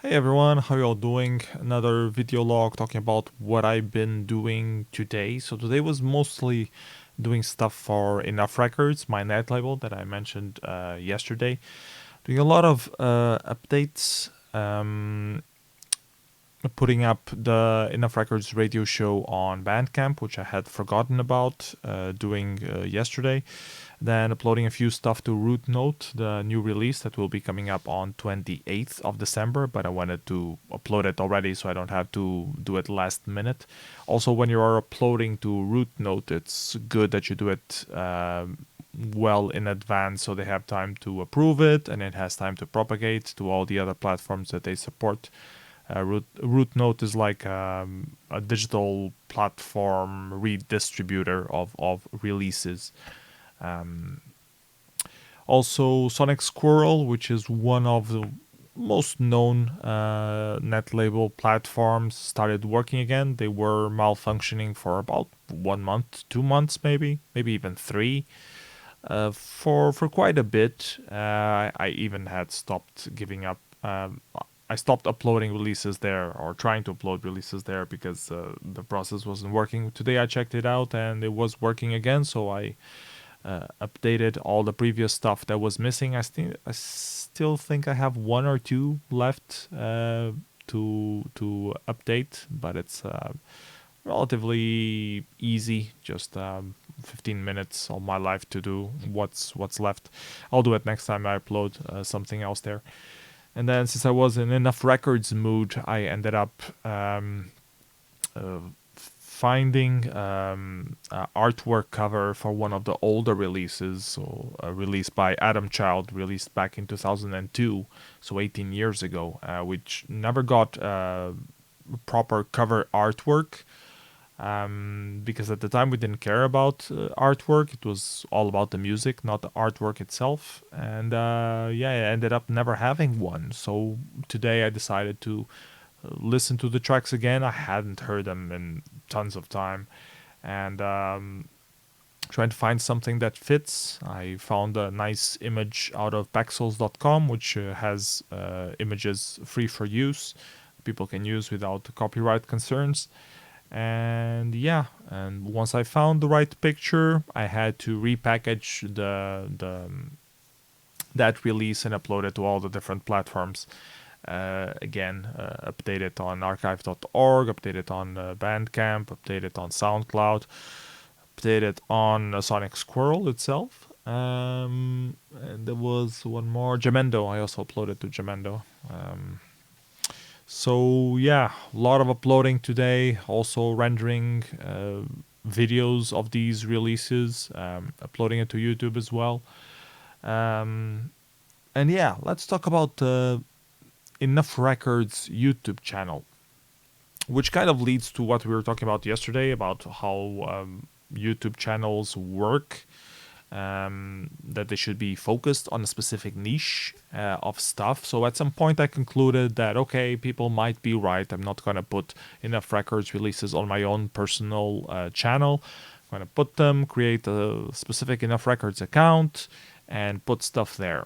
Hey everyone, how y'all doing? Another video log talking about what I've been doing today. So today was mostly doing stuff for Enough Records, my net label that I mentioned yesterday. Doing a lot of updates, putting up the Enough Records radio show on Bandcamp, which I had forgotten about doing yesterday. Then uploading a few stuff to Root Note, the new release that will be coming up on 28th of December, but I wanted to upload it already so I don't have to do it last minute. Also, when you are uploading to Root Note, it's good that you do it well in advance so they have time to approve it and it has time to propagate to all the other platforms that they support. Root Note is like a digital platform redistributor of releases. Um, Also, Sonic Squirrel, which is one of the most known net label platforms, started working again. They were malfunctioning for about 1 month, 2 months, maybe even three. For quite a bit, I even had stopped giving up. I stopped uploading releases there or trying to upload releases there because the process wasn't working. Today I checked it out and it was working again, so I updated all the previous stuff that was missing. I still think I have one or two left to update, but it's relatively easy. Just 15 minutes of my life to do what's left. I'll do it next time I upload something else there. And then since I was in enough records mood, I ended up uh, finding artwork cover for one of the older releases, so released by Adam Child, released back in 2002, so 18 years ago, which never got proper cover artwork. Because at the time we didn't care about artwork, it was all about the music, not the artwork itself. And yeah, I ended up never having one. So today I decided to listen to the tracks again. I hadn't heard them in tons of time, and trying to find something that fits. I found a nice image out of Pexels.com, which has images free for use. People can use without copyright concerns. And yeah, and once I found the right picture, I had to repackage the that release and upload it to all the different platforms. Again, update it on archive.org, update it on Bandcamp, update it on SoundCloud, update it on Sonic Squirrel itself. And there was one more, Jamendo. I also uploaded to Jamendo. So yeah, a lot of uploading today. Also rendering videos of these releases, uploading it to YouTube as well. Um, and yeah, let's talk about Enough Records YouTube channel, which kind of leads to what we were talking about yesterday about how YouTube channels work. That they should be focused on a specific niche of stuff. So at some point, I concluded that okay, people might be right. I'm not gonna put Enough Records releases on my own personal channel. I'm gonna put them, create a specific Enough Records account, and put stuff there.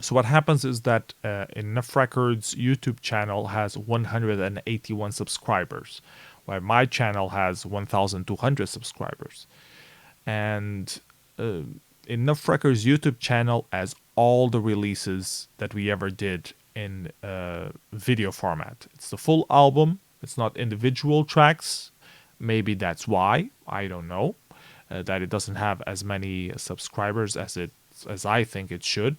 So what happens is that Enough Records YouTube channel has 181 subscribers, while my channel has 1,200 subscribers. And uh, Enough Records YouTube channel has all the releases that we ever did in video format. It's the full album. It's not individual tracks. Maybe that's why. I don't know. That it doesn't have as many subscribers as I think it should,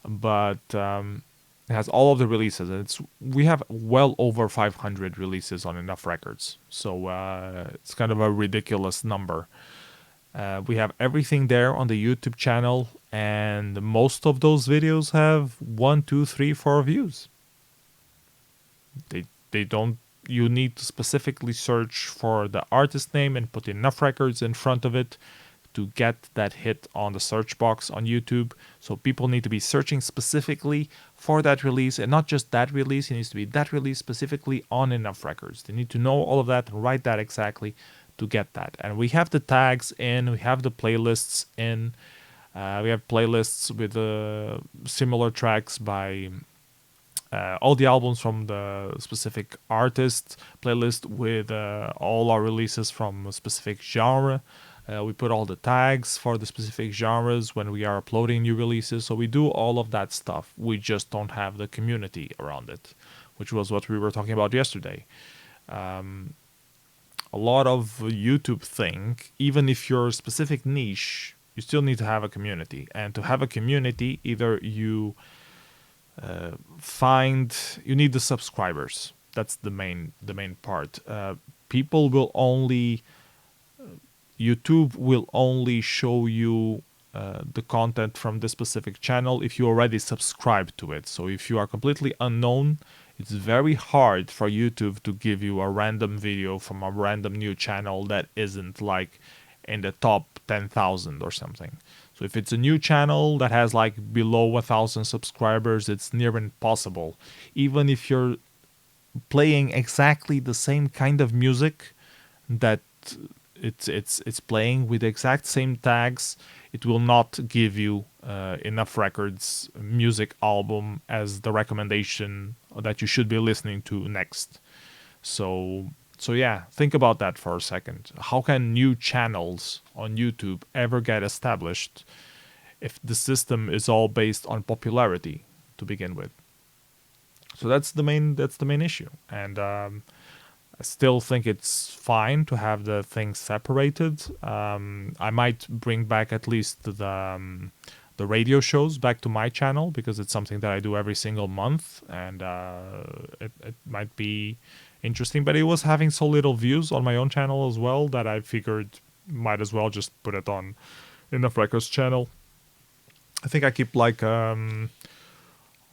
but it has all of the releases. And we have well over 500 releases on Enough Records, so it's kind of a ridiculous number. We have everything there on the YouTube channel, and most of those videos have 1, 2, 3, 4 views. They don't. You need to specifically search for the artist name and put Enough Records in front of it to get that hit on the search box on YouTube. So people need to be searching specifically for that release, and not just that release. It needs to be that release specifically on Enough Records. They need to know all of that and write that exactly to get that. And we have the tags in, we have the playlists in. We have playlists with similar tracks by all the albums from the specific artist playlist with all our releases from a specific genre. We put all the tags for the specific genres when we are uploading new releases. So we do all of that stuff. We just don't have the community around it, which was what we were talking about yesterday. A lot of YouTube think, even if you're a specific niche, you still need to have a community. And to have a community, either you you need the subscribers. That's the main part. People will only YouTube will only show you the content from the specific channel if you already subscribe to it. So if you are completely unknown, it's very hard for YouTube to give you a random video from a random new channel that isn't like in the top 10,000 or something. So if it's a new channel that has like below 1,000 subscribers, it's near impossible. Even if you're playing exactly the same kind of music that it's playing with the exact same tags, it will not give you enough records music album as the recommendation that you should be listening to next. So yeah, think about that for a second. How can new channels on YouTube ever get established if the system is all based on popularity to begin with? So that's the main issue, and I still think it's fine to have the things separated. I might bring back at least the radio shows back to my channel because it's something that I do every single month, and it might be interesting. But it was having so little views on my own channel as well that I figured might as well just put it on Enough Records channel. I think I keep like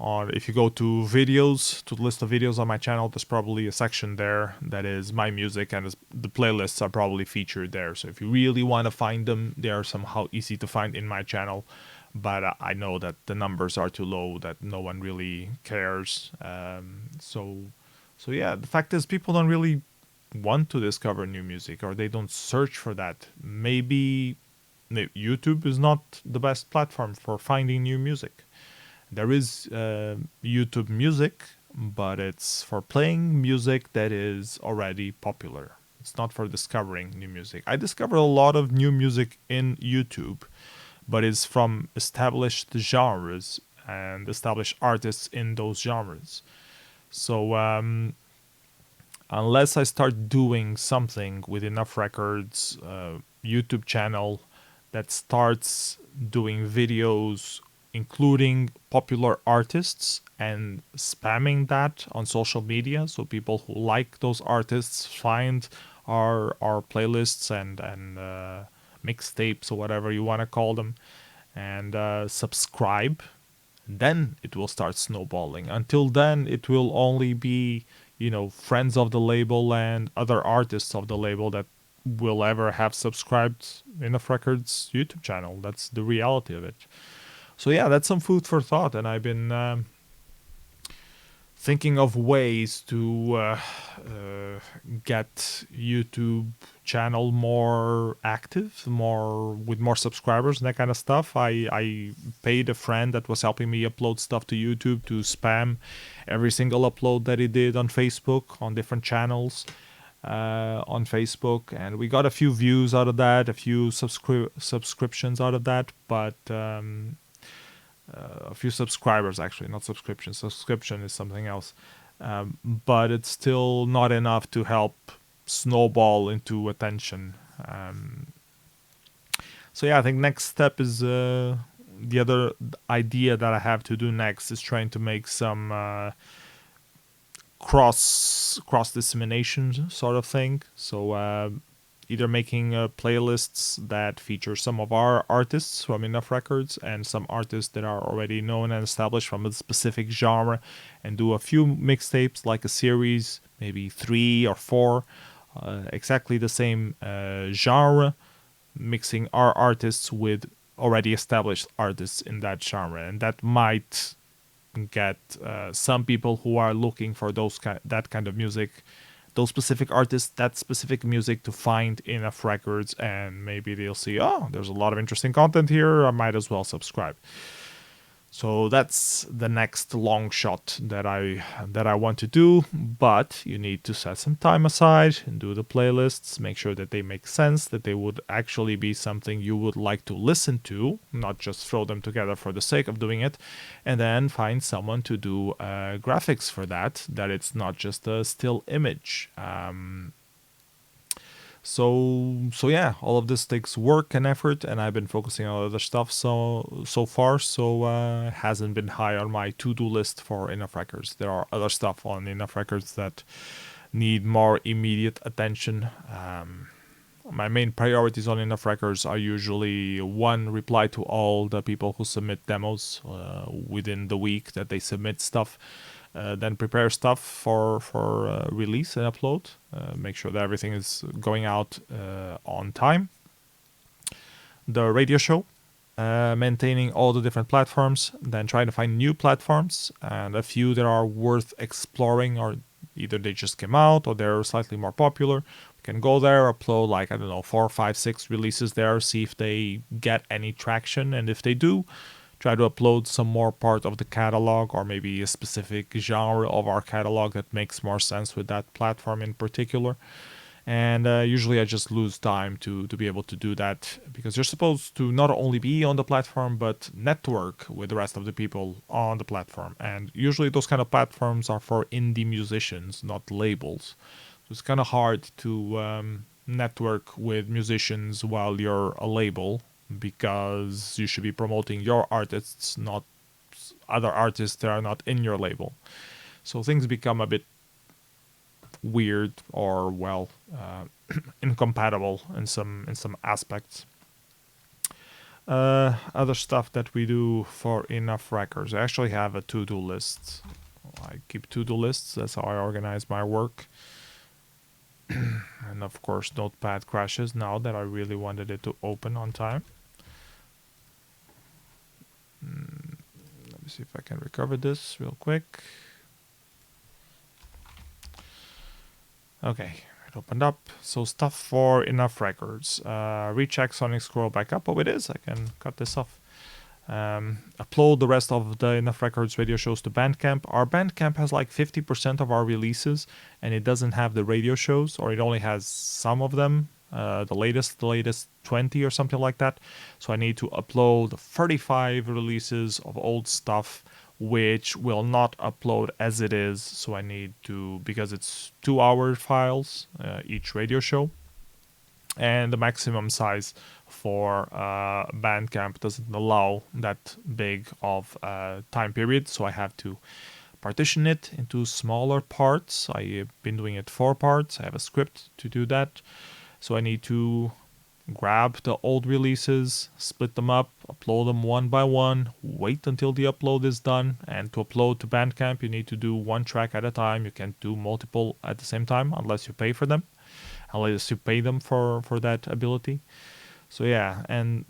on, if you go to videos, to the list of videos on my channel, there's probably a section there that is my music, and the playlists are probably featured there. So if you really want to find them, they are somehow easy to find in my channel. But I know that the numbers are too low, that no one really cares. So yeah, the fact is people don't really want to discover new music, or they don't search for that. Maybe YouTube is not the best platform for finding new music. There is YouTube Music, but it's for playing music that is already popular. It's not for discovering new music. I discovered a lot of new music in YouTube, but it's from established genres and established artists in those genres. So unless I start doing something with Enough Records YouTube channel that starts doing videos including popular artists and spamming that on social media, so people who like those artists find our playlists and mixtapes or whatever you want to call them, and subscribe, then it will start snowballing. Until then, it will only be, friends of the label and other artists of the label that will ever have subscribed Enough Records YouTube channel. That's the reality of it. So yeah, that's some food for thought, and I've been thinking of ways to get YouTube channel more active, with more subscribers and that kind of stuff. I paid a friend that was helping me upload stuff to YouTube to spam every single upload that he did on Facebook, on different channels on Facebook, and we got a few views out of that, a few subscriptions out of that, but a few subscribers, actually, not subscriptions. Subscription is something else. But it's still not enough to help snowball into attention. So yeah, I think next step is the other idea that I have to do next is trying to make some cross dissemination sort of thing. So either making playlists that feature some of our artists from Enough Records and some artists that are already known and established from a specific genre, and do a few mixtapes, like a series, maybe 3 or 4, exactly the same genre, mixing our artists with already established artists in that genre. And that might get some people who are looking for that kind of music, those specific artists, that specific music, to find Enough Records, and maybe they'll see, oh, there's a lot of interesting content here, I might as well subscribe. So that's the next long shot that I want to do, but you need to set some time aside and do the playlists, make sure that they make sense, that they would actually be something you would like to listen to, not just throw them together for the sake of doing it, and then find someone to do graphics for that it's not just a still image. So yeah, all of this takes work and effort, and I've been focusing on other stuff so far. So it hasn't been high on my to-do list for Enough Records. There are other stuff on Enough Records that need more immediate attention. My main priorities on Enough Records are usually one, reply to all the people who submit demos within the week that they submit stuff. Then prepare stuff for release and upload. Make sure that everything is going out on time. The radio show, maintaining all the different platforms. Then trying to find new platforms and a few that are worth exploring, or either they just came out or they're slightly more popular. We can go there, upload like, I don't know, 4, 5, 6 releases there, see if they get any traction, and if they do, try to upload some more part of the catalog, or maybe a specific genre of our catalog that makes more sense with that platform in particular. And usually I just lose time to be able to do that, because you're supposed to not only be on the platform but network with the rest of the people on the platform. And usually those kind of platforms are for indie musicians, not labels. So it's kind of hard to network with musicians while you're a label, because you should be promoting your artists, not other artists that are not in your label. So things become a bit weird, or well, incompatible in some aspects. Other stuff that we do for Enough Records. I actually have a to-do list. I keep to-do lists. That's how I organize my work. And of course, Notepad crashes now that I really wanted it to open on time. Let me see if I can recover this real quick. Okay, it opened up. So stuff for Enough Records. Recheck Sonic Squirrel back up. Oh, it is. I can cut this off. Upload the rest of the Enough Records radio shows to Bandcamp. Our Bandcamp has like 50% of our releases, and it doesn't have the radio shows, or it only has some of them. The latest 20 or something like that. So I need to upload 35 releases of old stuff, which will not upload as it is. So I need to, because it's 2-hour files each radio show, and the maximum size for Bandcamp doesn't allow that big of a time period. So I have to partition it into smaller parts. I've been doing it 4 parts. I have a script to do that. So I need to grab the old releases, split them up, upload them one by one, wait until the upload is done. And to upload to Bandcamp, you need to do one track at a time. You can't do multiple at the same time unless you pay for them, unless you pay them for that ability. So yeah, and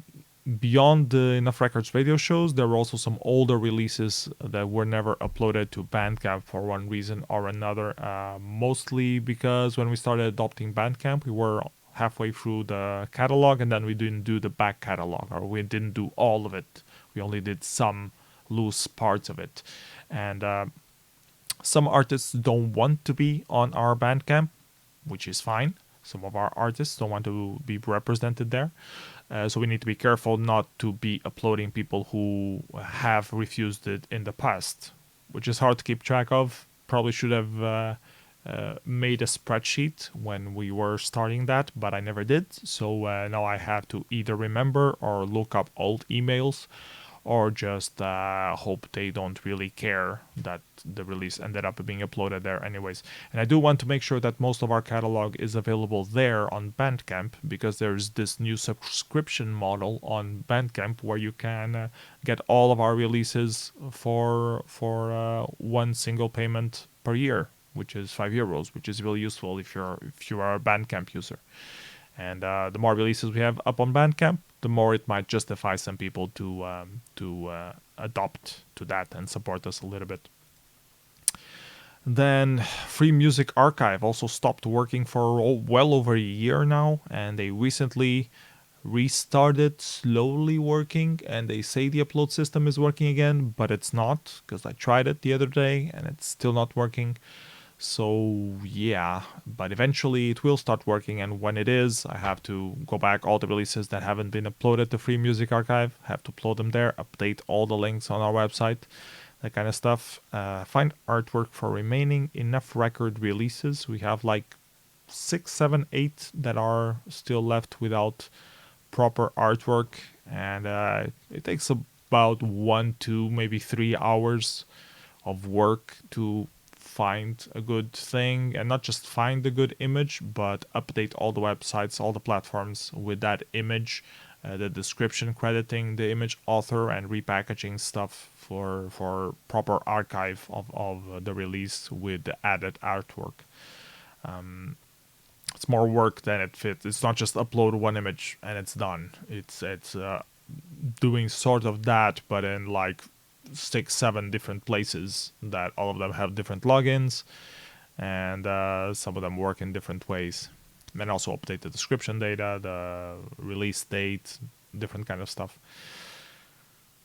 beyond the Enough Records radio shows, there were also some older releases that were never uploaded to Bandcamp for one reason or another. Mostly because when we started adopting Bandcamp, we were halfway through the catalog, and then we didn't do the back catalog, or we didn't do all of it. We only did some loose parts of it. And some artists don't want to be on our Bandcamp, which is fine. Some of our artists don't want to be represented there. So we need to be careful not to be uploading people who have refused it in the past, which is hard to keep track of. Probably should have made a spreadsheet when we were starting that, but I never did. So now I have to either remember or look up old emails, or just hope they don't really care that the release ended up being uploaded there anyways. And I do want to make sure that most of our catalog is available there on Bandcamp, because there's this new subscription model on Bandcamp where you can get all of our releases for one single payment per year, which is €5, which is really useful if you are a Bandcamp user. And the more releases we have up on Bandcamp, the more it might justify some people to adopt to that and support us a little bit. Then Free Music Archive also stopped working for well over a year now, and they recently restarted slowly working, and they say the upload system is working again, but it's not, because I tried it the other day and it's still not working. So yeah, but eventually it will start working, and when it is, I have to go back all the releases that haven't been uploaded to Free Music Archive, have to upload them there, update all the links on our website, that kind of stuff. Find artwork for remaining enough record releases. We have like 6, 7, 8 that are still left without proper artwork, and it takes about 1 to maybe 3 hours of work to find a good thing, and not just find a good image, but update all the websites, all the platforms with that image, the description crediting the image author, and repackaging stuff for proper archive of the release with the added artwork. It's more work than it fits. It's not just upload one image and it's done. It's doing sort of that, but in like 6, 7 different places that all of them have different logins, and some of them work in different ways. And also update the description data, the release date, different kind of stuff.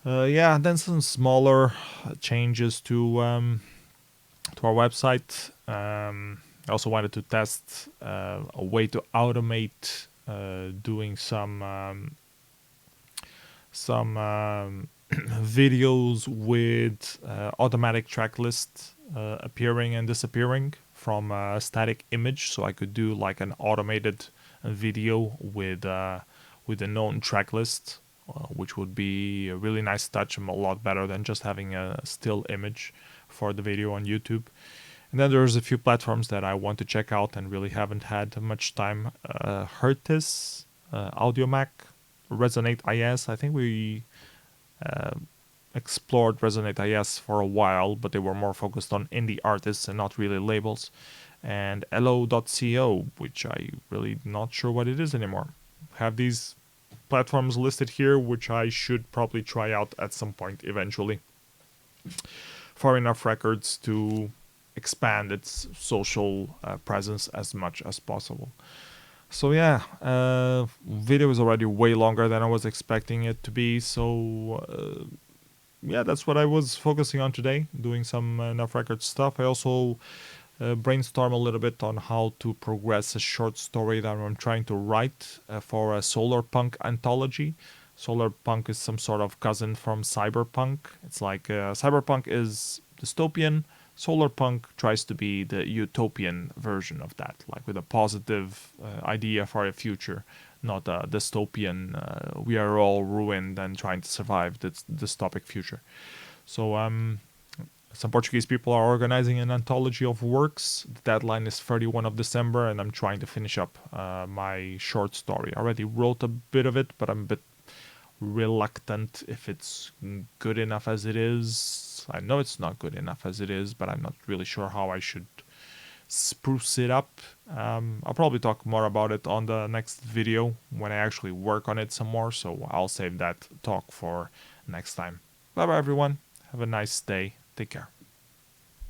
Yeah, then some smaller changes to our website. I also wanted to test a way to automate doing some videos with automatic track list appearing and disappearing from a static image, so I could do like an automated video with a known track list, which would be a really nice touch, a lot better than just having a still image for the video on YouTube. And then there's a few platforms that I want to check out and really haven't had much time. Hertis, AudioMac, Resonate IS. I think we explored Resonate IS for a while, but they were more focused on indie artists and not really labels. And Elo.co, which I really not sure what it is anymore. Have these platforms listed here, which I should probably try out at some point eventually, for enough records to expand its social presence as much as possible. So yeah, video is already way longer than I was expecting it to be. So yeah, that's what I was focusing on today, doing some enough record stuff. I also brainstorm a little bit on how to progress a short story that I'm trying to write for a solarpunk anthology. Solarpunk is some sort of cousin from cyberpunk. It's like cyberpunk is dystopian. Solarpunk tries to be the utopian version of that, like with a positive idea for a future, not a dystopian, we are all ruined and trying to survive this dystopic future. So some Portuguese people are organizing an anthology of works. The deadline is 31 of December, and I'm trying to finish up my short story. I already wrote a bit of it, but I'm a bit reluctant if it's good enough as it is. I know it's not good enough as it is, but I'm not really sure how I should spruce it up. I'll probably talk more about it on the next video when I actually work on it some more, so I'll save that talk for next time. Bye bye everyone, have a nice day, take care.